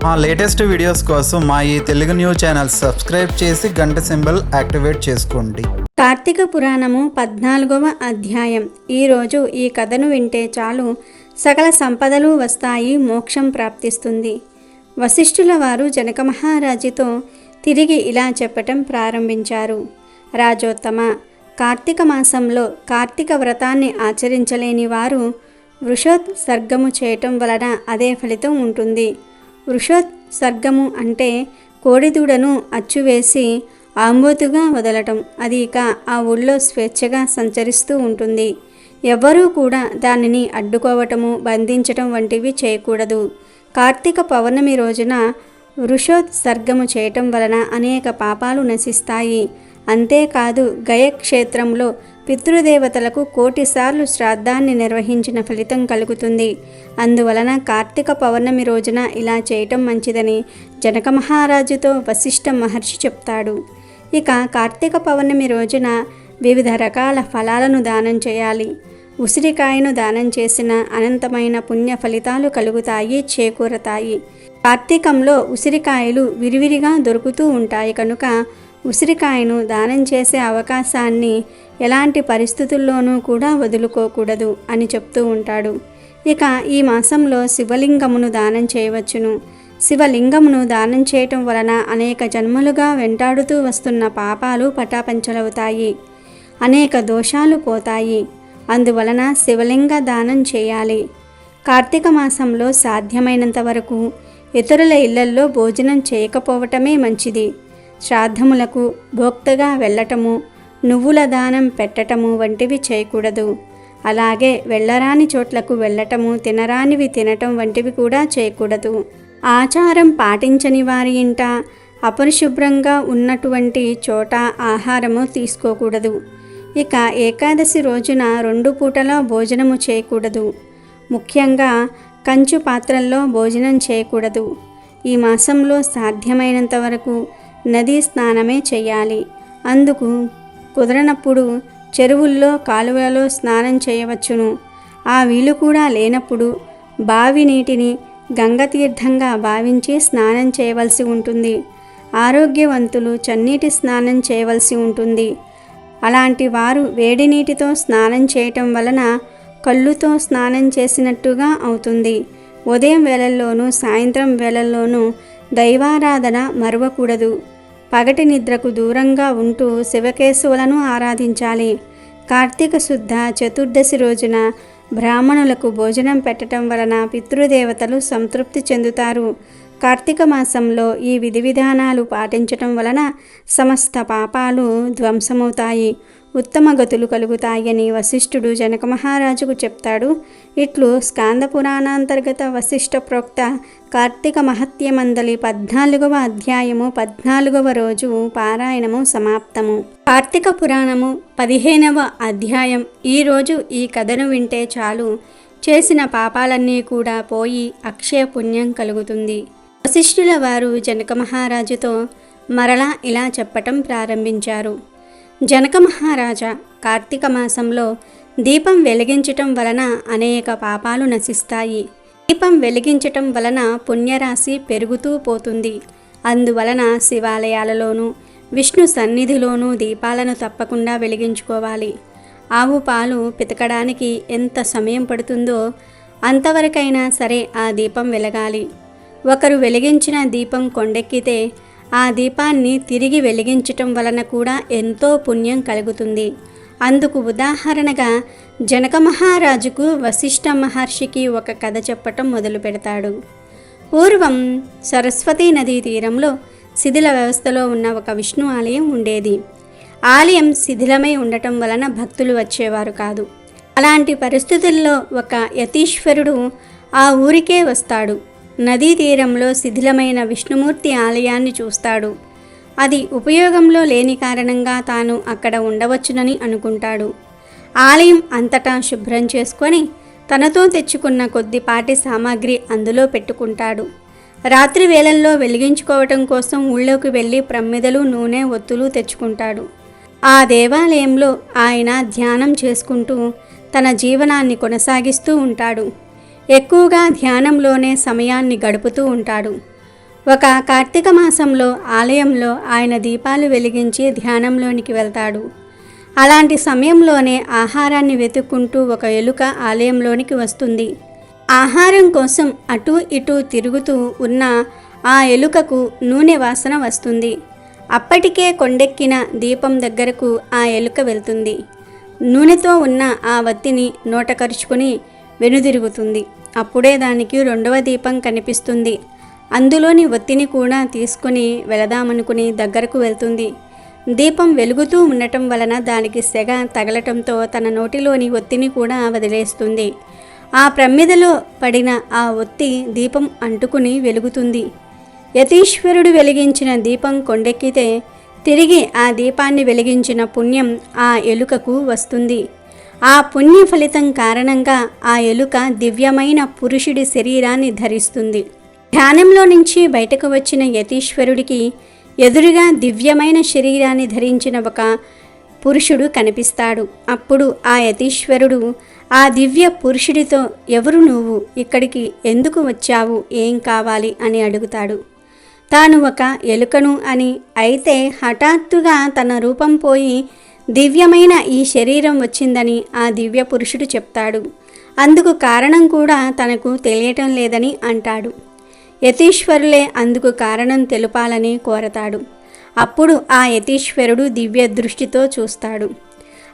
మా latest videos కోసం మా ఈ తెలుగు న్యూస్ ఛానల్ సబ్స్క్రైబ్ చేసి గంట సింబల్ యాక్టివేట్ చేసుకోండి. కార్తీక పురాణము 14వ అధ్యాయం. ఈరోజు ఈ కథను వింటే చాలు సకల సంపదలు వస్తాయి, మోక్షం ప్రాప్తిస్తుంది. వశిష్ఠుల వారు జనక మహారాజుతో తిరిగి ఇలా చెప్పటం ప్రారంభించారు. రాజోత్తమ, కార్తీక మాసంలో కార్తీక వ్రతాన్ని ఆచరించలేని వారు వృషోత్సర్గము చేయటం వలన అదే ఫలితం ఉంటుంది. వృషోత్సర్గము అంటే కోడిదూడను అచ్చువేసి ఆంబోతుగా వదలటం. అది ఇక ఆ ఊళ్ళో స్వేచ్ఛగా సంచరిస్తూ ఉంటుంది. ఎవ్వరూ కూడా దానిని అడ్డుకోవటము, బంధించటం వంటివి చేయకూడదు. కార్తీక పౌర్ణమి రోజున వృషోత్సర్గము చేయటం వలన అనేక పాపాలు నశిస్తాయి. అంతేకాదు, గయక్షేత్రంలో పితృదేవతలకు 1,000,000 సార్లు శ్రాద్ధాన్ని నిర్వహించిన ఫలితం కలుగుతుంది. అందువలన కార్తీక పౌర్ణమి రోజున ఇలా చేయటం మంచిదని జనక మహారాజుతో వశిష్ఠ మహర్షి చెప్తాడు. ఇక కార్తీక పౌర్ణమి రోజున వివిధ రకాల ఫలాలను దానం చేయాలి. ఉసిరికాయను దానం చేసిన అనంతమైన పుణ్య ఫలితాలు కలుగుతాయి, చేకూరతాయి. కార్తీకంలో ఉసిరికాయలు విరివిరిగా దొరుకుతూ ఉంటాయి కనుక ఉసిరికాయను దానం చేసే అవకాశాన్ని ఎలాంటి పరిస్థితుల్లోనూ కూడా వదులుకోకూడదు అని చెప్తూ ఉంటాడు. ఇక ఈ మాసంలో శివలింగమును దానం చేయవచ్చును. శివలింగమును దానం చేయటం వలన అనేక జన్మలుగా వెంటాడుతూ వస్తున్న పాపాలు పటాపంచలవుతాయి, అనేక దోషాలు పోతాయి. అందువలన శివలింగ దానం చేయాలి. కార్తీక మాసంలో సాధ్యమైనంత వరకు ఇతరుల ఇళ్లల్లో భోజనం చేయకపోవటమే మంచిది. శ్రాద్ధములకు భోక్తగా వెళ్ళటము, నువ్వుల దానం పెట్టటము వంటివి చేయకూడదు. అలాగే వెళ్ళరాని చోట్లకు వెళ్ళటము, తినరానివి తినటం వంటివి కూడా చేయకూడదు. ఆచారం పాటించని వారి ఇంట, అపరిశుభ్రంగా ఉన్నటువంటి చోట ఆహారము తీసుకోకూడదు. ఇక ఏకాదశి రోజున 2 పూటలా భోజనము చేయకూడదు. ముఖ్యంగా కంచు పాత్రల్లో భోజనం చేయకూడదు. ఈ మాసంలో సాధ్యమైనంత వరకు నదీ స్నానమే చేయాలి. అందుకు కుదరనప్పుడు చెరువుల్లో, కాలువలలో స్నానం చేయవచ్చును. ఆ వీలు కూడా లేనప్పుడు బావి నీటిని గంగతీర్థంగా భావించి స్నానం చేయవలసి ఉంటుంది. ఆరోగ్యవంతులు చన్నీటి స్నానం చేయవలసి ఉంటుంది. అలాంటి వారు వేడి నీటితో స్నానం చేయటం వలన కళ్ళుతో స్నానం చేసినట్టుగా అవుతుంది. ఉదయం వేళల్లోనూ సాయంత్రం వేళల్లోనూ దైవారాధన మరవకూడదు. పగటి నిద్రకు దూరంగా ఉంటూ శివకేశవులను ఆరాధించాలి. కార్తీక శుద్ధ చతుర్దశి రోజున బ్రాహ్మణులకు భోజనం పెట్టడం వలన పితృదేవతలు సంతృప్తి చెందుతారు. కార్తీక మాసంలో ఈ విధి విధానాలు పాటించటం వలన సమస్త పాపాలు ధ్వంసమవుతాయి, ఉత్తమ గతులు కలుగుతాయని వశిష్ఠుడు జనక మహారాజుకు చెప్తాడు. ఇట్లు స్కాంద పురాణాంతర్గత వశిష్ఠ ప్రోక్త కార్తీక మహత్యమందలి 14వ అధ్యాయము 14వ రోజు పారాయణము సమాప్తము. కార్తీక పురాణము 15వ అధ్యాయం. ఈరోజు ఈ కథను వింటే చాలు చేసిన పాపాలన్నీ కూడా పోయి అక్షయ పుణ్యం కలుగుతుంది. వశిష్ఠుల వారు జనక మహారాజుతో మరలా ఇలా చెప్పటం ప్రారంభించారు. జనక మహారాజా, కార్తీక మాసంలో దీపం వెలిగించటం వలన అనేక పాపాలు నశిస్తాయి. దీపం వెలిగించటం వలన పుణ్యరాశి పెరుగుతూ పోతుంది. అందువలన శివాలయాలలోనూ విష్ణు సన్నిధిలోనూ దీపాలను తప్పకుండా వెలిగించుకోవాలి. ఆవు పాలు పితకడానికి ఎంత సమయం పడుతుందో అంతవరకైనా సరే ఆ దీపం వెలగాలి. ఒకరు వెలిగించిన దీపం కొండెక్కితే ఆ దీపాన్ని తిరిగి వెలిగించటం వలన కూడా ఎంతో పుణ్యం కలుగుతుంది. అందుకు ఉదాహరణగా జనక మహారాజుకు వశిష్ఠ మహర్షికి ఒక కథ చెప్పటం మొదలు పెడతాడు. పూర్వం సరస్వతీ నదీ తీరంలో శిథిల వ్యవస్థలో ఉన్న ఒక విష్ణు ఆలయం ఉండేది. ఆలయం శిథిలమై ఉండటం వలన భక్తులు వచ్చేవారు కాదు. అలాంటి పరిస్థితుల్లో ఒక యతీశ్వరుడు ఆ ఊరికే వస్తాడు. నదీ తీరంలో శిథిలమైన విష్ణుమూర్తి ఆలయాన్ని చూస్తాడు. అది ఉపయోగంలో లేని కారణంగా తాను అక్కడ ఉండవచ్చునని అనుకుంటాడు. ఆలయం అంతటా శుభ్రం చేసుకొని తనతో తెచ్చుకున్న కొద్దిపాటి సామాగ్రి అందులో పెట్టుకుంటాడు. రాత్రి వేళల్లో వెలిగించుకోవటం కోసం ఊళ్ళోకి వెళ్ళి ప్రమ్మిదలు, నూనె, ఒత్తులు తెచ్చుకుంటాడు. ఆ దేవాలయంలో ఆయన ధ్యానం చేసుకుంటూ తన జీవనాన్ని కొనసాగిస్తూ ఉంటాడు. ఎక్కువగా ధ్యానంలోనే సమయాన్ని గడుపుతూ ఉంటాడు. ఒక కార్తీక మాసంలో ఆలయంలో ఆయన దీపాలు వెలిగించి ధ్యానంలోనికి వెళ్తాడు. అలాంటి సమయంలోనే ఆహారాన్ని వెతుక్కుంటూ ఒక ఎలుక ఆలయంలోనికి వస్తుంది. ఆహారం కోసం అటూ ఇటూ తిరుగుతూ ఉన్న ఆ ఎలుకకు నూనె వాసన వస్తుంది. అప్పటికే కొండెక్కిన దీపం దగ్గరకు ఆ ఎలుక వెళ్తుంది. నూనెతో ఉన్న ఆ వత్తిని నోట కరుచుకుని వెనుదిరుగుతుంది. అప్పుడే దానికి రెండవ దీపం కనిపిస్తుంది. అందులోని ఒత్తిని కూడా తీసుకుని వెళదామనుకుని దగ్గరకు వెళ్తుంది. దీపం వెలుగుతూ ఉండటం వలన దానికి సెగ తగలటంతో తన నోటిలోని ఒత్తిని కూడా వదిలేస్తుంది. ఆ ప్రమిదలో పడిన ఆ ఒత్తి దీపం అంటుకుని వెలుగుతుంది. యతీశ్వరుడు వెలిగించిన దీపం కొండెక్కితే తిరిగి ఆ దీపాన్ని వెలిగించిన పుణ్యం ఆ ఎలుకకు వస్తుంది. ఆ పుణ్య ఫలితం కారణంగా ఆ ఎలుక దివ్యమైన పురుషుడి శరీరాన్ని ధరిస్తుంది. ధ్యానంలో నుంచి బయటకు వచ్చిన యతీశ్వరుడికి ఎదురుగా దివ్యమైన శరీరాన్ని ధరించిన ఒక పురుషుడు కనిపిస్తాడు. అప్పుడు ఆ యతీశ్వరుడు ఆ దివ్య పురుషుడితో, ఎవరు నువ్వు, ఇక్కడికి ఎందుకు వచ్చావు, ఏం కావాలి అని అడుగుతాడు. తాను ఒక ఎలుకను అని, అయితే హఠాత్తుగా తన రూపం పోయి దివ్యమైన ఈ శరీరం వచ్చిందని ఆ దివ్య పురుషుడు చెప్తాడు. అందుకు కారణం కూడా తనకు తెలియటం లేదని అంటాడు. యతీశ్వరులే అందుకు కారణం తెలుపాలని కోరతాడు. అప్పుడు ఆ యతీశ్వరుడు దివ్య దృష్టితో చూస్తాడు.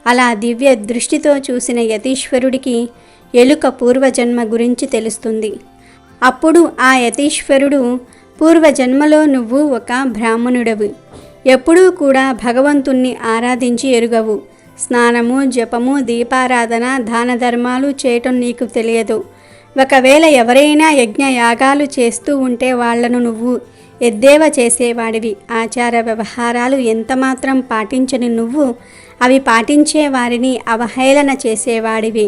అలా దివ్య దృష్టితో చూసిన యతీశ్వరుడికి ఎలుక పూర్వజన్మ గురించి తెలుస్తుంది. అప్పుడు ఆ యతీశ్వరుడు, పూర్వజన్మలో నువ్వు ఒక బ్రాహ్మణుడవి, ఎప్పుడూ కూడా భగవంతుణ్ణి ఆరాధించి ఎరుగవు, స్నానము, జపము, దీపారాధన, దాన ధర్మాలు చేయటం నీకు తెలియదు. ఒకవేళ ఎవరైనా యజ్ఞ యాగాలు చేస్తూ ఉంటే వాళ్లను నువ్వు ఎద్దేవా చేసేవాడివి. ఆచార వ్యవహారాలు ఎంతమాత్రం పాటించని నువ్వు అవి పాటించే వారిని అవహేళన చేసేవాడివి.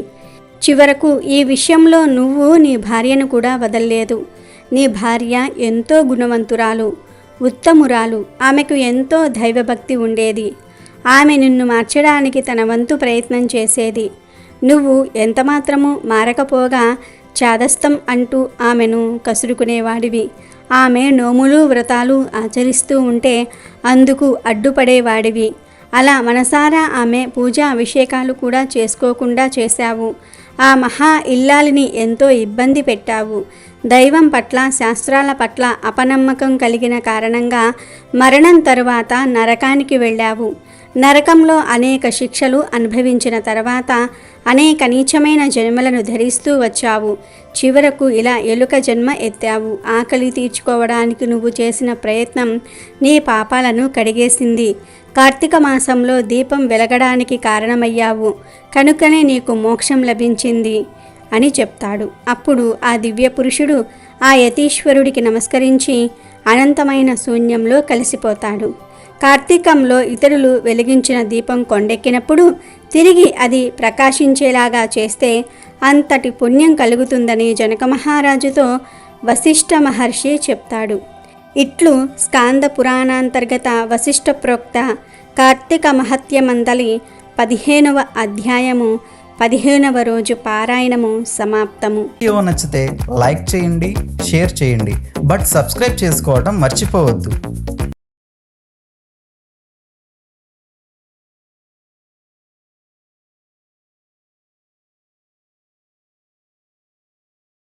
చివరకు ఈ విషయంలో నువ్వు నీ భార్యను కూడా వదల్లేదు. నీ భార్య ఎంతో గుణవంతురాలు, ఉత్తమురాలు, ఆమెకు ఎంతో దైవభక్తి ఉండేది. ఆమె నిన్ను మార్చడానికి తన వంతు ప్రయత్నం చేసేది. నువ్వు ఎంతమాత్రము మారకపోగా చాదస్తం అంటూ ఆమెను కసురుకునేవాడివి. ఆమె నోములు వ్రతాలు ఆచరిస్తూ ఉంటే అందుకు అడ్డుపడేవాడివి. అలా మనసారా ఆమె పూజా అభిషేకాలు కూడా చేసుకోకుండా చేశావు. ఆ మహా ఇల్లాలిని ఎంతో ఇబ్బంది పెట్టావు. దైవం పట్ల, శాస్త్రాల పట్ల అపనమ్మకం కలిగిన కారణంగా మరణం తరువాత నరకానికి వెళ్ళావు. నరకంలో అనేక శిక్షలు అనుభవించిన తర్వాత అనేక నీచమైన జన్మలను ధరిస్తూ వచ్చావు. చివరకు ఇలా ఎలుక జన్మ ఎత్తావు. ఆకలి తీర్చుకోవడానికి నువ్వు చేసిన ప్రయత్నం నీ పాపాలను కడిగేసింది. కార్తీక మాసంలో దీపం వెలగడానికి కారణమయ్యావు, కనుకనే నీకు మోక్షం లభించింది అని చెప్తాడు. అప్పుడు ఆ దివ్య పురుషుడు ఆ యతీశ్వరుడికి నమస్కరించి అనంతమైన శూన్యంలో కలిసిపోతాడు. కార్తీకంలో ఇతరులు వెలిగించిన దీపం కొండెక్కినప్పుడు తిరిగి అది ప్రకాశించేలాగా చేస్తే అంతటి పుణ్యం కలుగుతుందని జనక మహారాజుతో వశిష్ఠ మహర్షి చెప్తాడు. ఇట్లు స్కాంద పురాణాంతర్గత వశిష్ఠ ప్రోక్త కార్తీక మహత్యమందలి 15వ అధ్యాయము 15వ రోజు పారాయణము సమాప్తము. వీడియో నచ్చితే లైక్ చేయండి, షేర్ చేయండి, బట్ సబ్స్క్రైబ్ చేసుకోవడం మర్చిపోవద్దు.